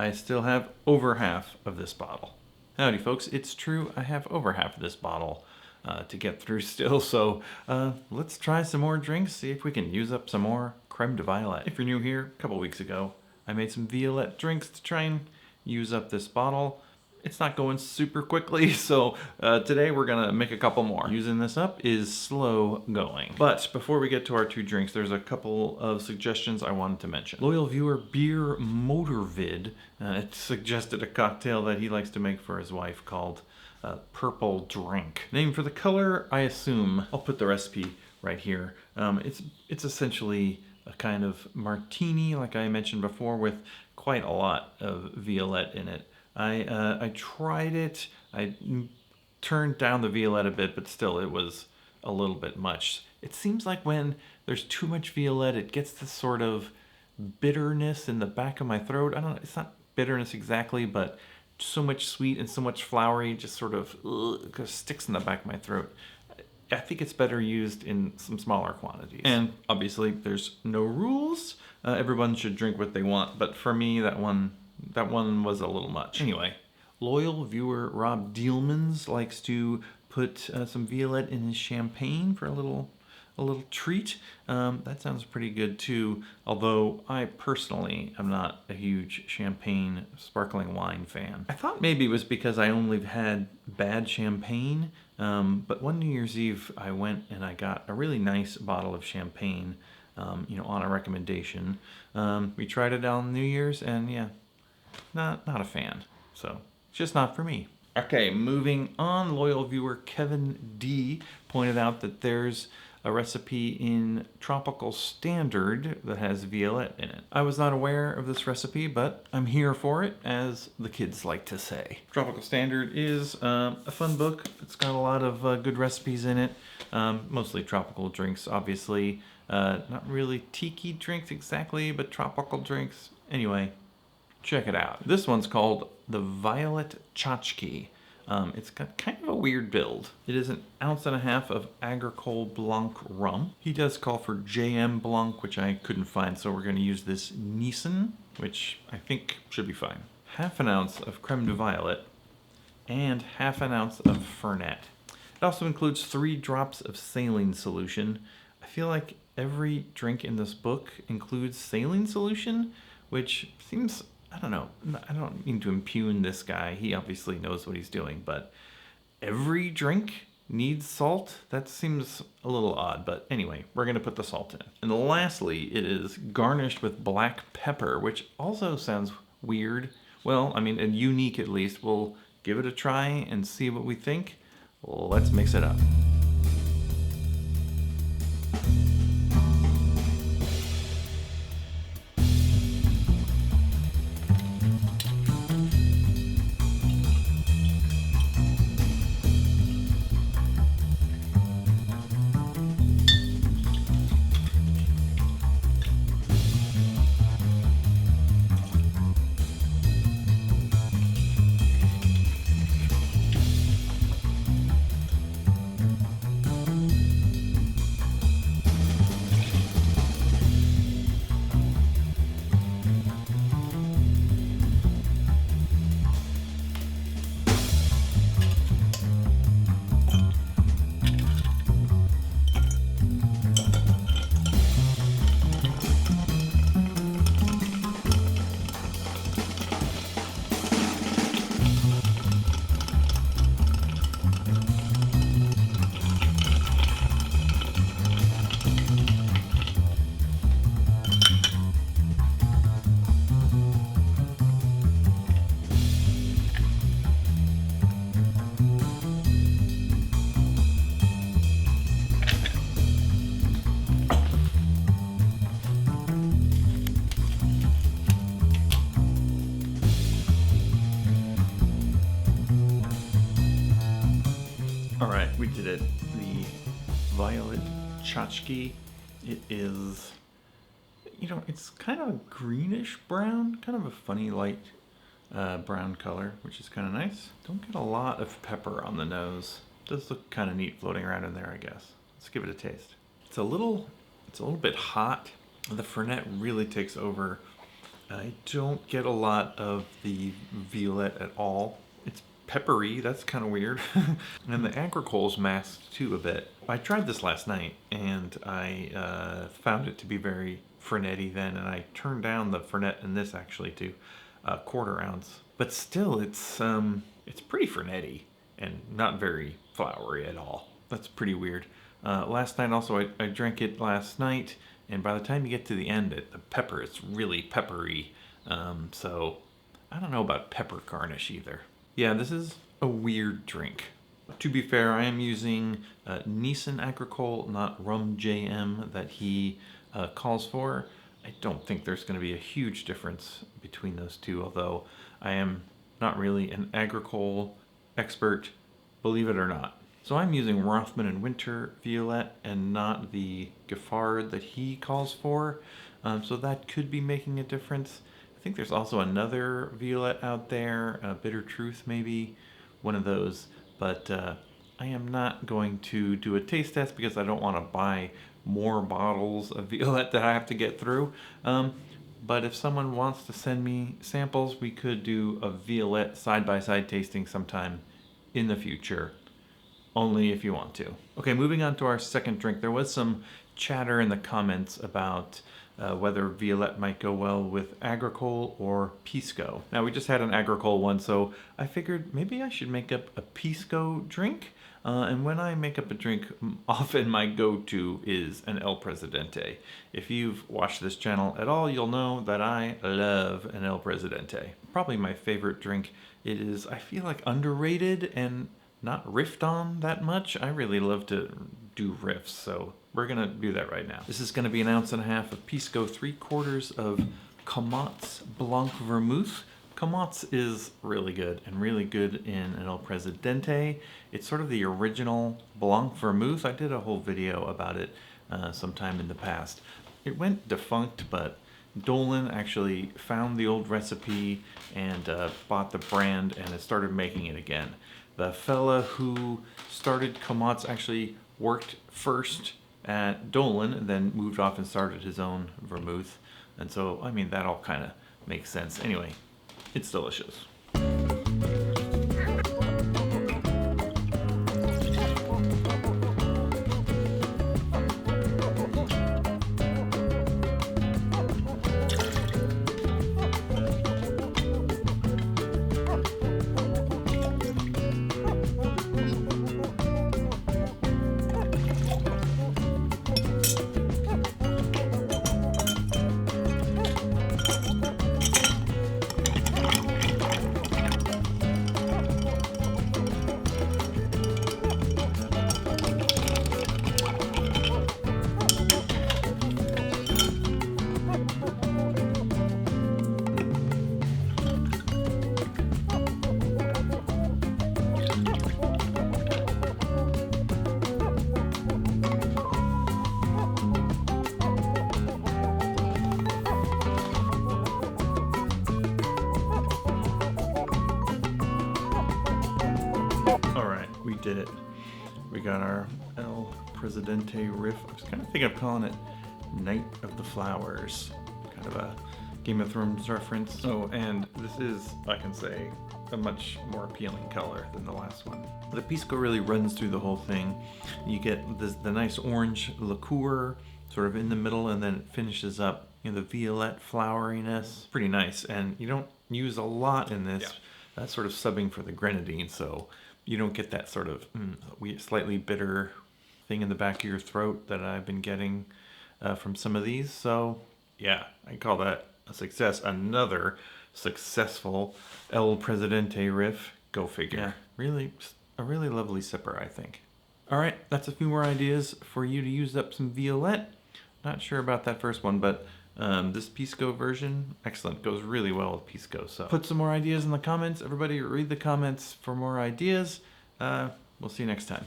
I still have over half of this bottle. Howdy folks, it's true, I have over half of this bottle to get through still, so let's try some more drinks, see if we can use up some more Creme de Violette. If you're new here, a couple weeks ago, I made some Violette drinks to try and use up this bottle. It's not going super quickly, so today we're gonna make a couple more. Using this up is slow going. But before we get to our two drinks, there's a couple of suggestions I wanted to mention. Loyal viewer Beer Motorvid suggested a cocktail that he likes to make for his wife called Purple Drink. Name for the color, I assume. I'll put the recipe right here. It's essentially a kind of martini, like I mentioned before, with quite a lot of Violette in it. I tried it. I turned down the Violette a bit, but still it was a little bit much. It seems like when there's too much Violette, it gets this sort of bitterness in the back of my throat. I don't know, it's not bitterness exactly, but so much sweet and so much flowery just sort of sticks in the back of my throat. I think it's better used in some smaller quantities. And obviously there's no rules. Everyone should drink what they want, but for me that one was a little much. Anyway, loyal viewer Rob Dealmans likes to put some Violette in his champagne for a little treat. That sounds pretty good too, although I personally am not a huge champagne sparkling wine fan. I thought maybe it was because I only had bad champagne, but one New Year's Eve I went and I got a really nice bottle of champagne, on a recommendation. We tried it on New Year's and yeah, not a fan. So it's just not for me. Okay, moving on. Loyal viewer Kevin D pointed out that there's a recipe in Tropical Standard that has Violette in it. I was not aware of this recipe, but I'm here for it, as the kids like to say. Tropical Standard is a fun book. It's got a lot of good recipes in it, mostly tropical drinks, obviously. Not really tiki drinks exactly, but tropical drinks. Anyway, check it out. This one's called the Violet Chachki. It's got kind of a weird build. It is 1.5 ounces of Agricole Blanc rum. He does call for JM Blanc, which I couldn't find, so we're going to use this Nissen, which I think should be fine. 1/2 ounce of Creme de Violette and 1/2 ounce of Fernet. It also includes 3 drops of saline solution. I feel like every drink in this book includes saline solution, which seems, I don't know, I don't mean to impugn this guy. He obviously knows what he's doing, but every drink needs salt? That seems a little odd, but anyway, we're gonna put the salt in. And lastly, it is garnished with black pepper, which also sounds weird. Well, I mean, and unique at least. We'll give it a try and see what we think. Let's mix it up. Alright, we did it. The Violet Chachki. It is, it's kind of a greenish brown, kind of a funny light brown color, which is kind of nice. Don't get a lot of pepper on the nose. Does look kind of neat floating around in there, I guess. Let's give it a taste. It's a little bit hot. The Fernet really takes over I don't get a lot of the Violette at all. It's peppery, that's kind of weird. And the agricole's masked too a bit. I tried this last night and I found it to be very Fernet-y then, and I turned down the Fernet in this actually to a 1/4 ounce. But still, it's pretty Fernet-y and not very flowery at all. That's pretty weird. Last night also, I drank it last night, and by the time you get to the end, the pepper, it's really peppery. So I don't know about pepper garnish either. Yeah, this is a weird drink. To be fair, I am using Nissan Agricole, not Rum JM that he calls for. I don't think there's going to be a huge difference between those two, although I am not really an Agricole expert, believe it or not. So I'm using Rothman and Winter Violette and not the Giffard that he calls for. So that could be making a difference. I think there's also another Violette out there, Bitter Truth maybe, one of those. But I am not going to do a taste test because I don't want to buy more bottles of Violette that I have to get through. But if someone wants to send me samples, we could do a Violette side-by-side tasting sometime in the future. Only if you want to. Okay, moving on to our second drink. There was some chatter in the comments about whether Violette might go well with Agricole or Pisco. Now, we just had an Agricole one, so I figured maybe I should make up a Pisco drink. And when I make up a drink, often my go-to is an El Presidente. If you've watched this channel at all, you'll know that I love an El Presidente. Probably my favorite drink. It is, I feel like, underrated and not riffed on that much. I really love to do riffs, so we're gonna do that right now. This is gonna be 1.5 ounces of Pisco, 3/4 of Comot's Blanc Vermouth. Comot's is really good and really good in an El Presidente. It's sort of the original Blanc Vermouth. I did a whole video about it sometime in the past. It went defunct, but Dolan actually found the old recipe and bought the brand and has started making it again. The fella who started Comot's actually worked first at Dolan and then moved off and started his own vermouth. And so, I mean, that all kind of makes sense. Anyway, it's delicious. We did it. We got our El Presidente riff. I was kind of thinking of calling it Night of the Flowers. Kind of a Game of Thrones reference. Oh, and this is, I can say, a much more appealing color than the last one. The Pisco really runs through the whole thing. You get the nice orange liqueur sort of in the middle, and then it finishes up in the Violette floweriness. Pretty nice, and you don't use a lot in this. Yeah. That's sort of subbing for the grenadine, so you don't get that sort of slightly bitter thing in the back of your throat that I've been getting from some of these. So yeah, I call that a success. Another successful El Presidente riff. Go figure. Yeah, really, a really lovely sipper, I think. All right, that's a few more ideas for you to use up some Violette. Not sure about that first one, but this Pisco version, excellent. Goes really well with Pisco. So put some more ideas in the comments. Everybody read the comments for more ideas. We'll see you next time.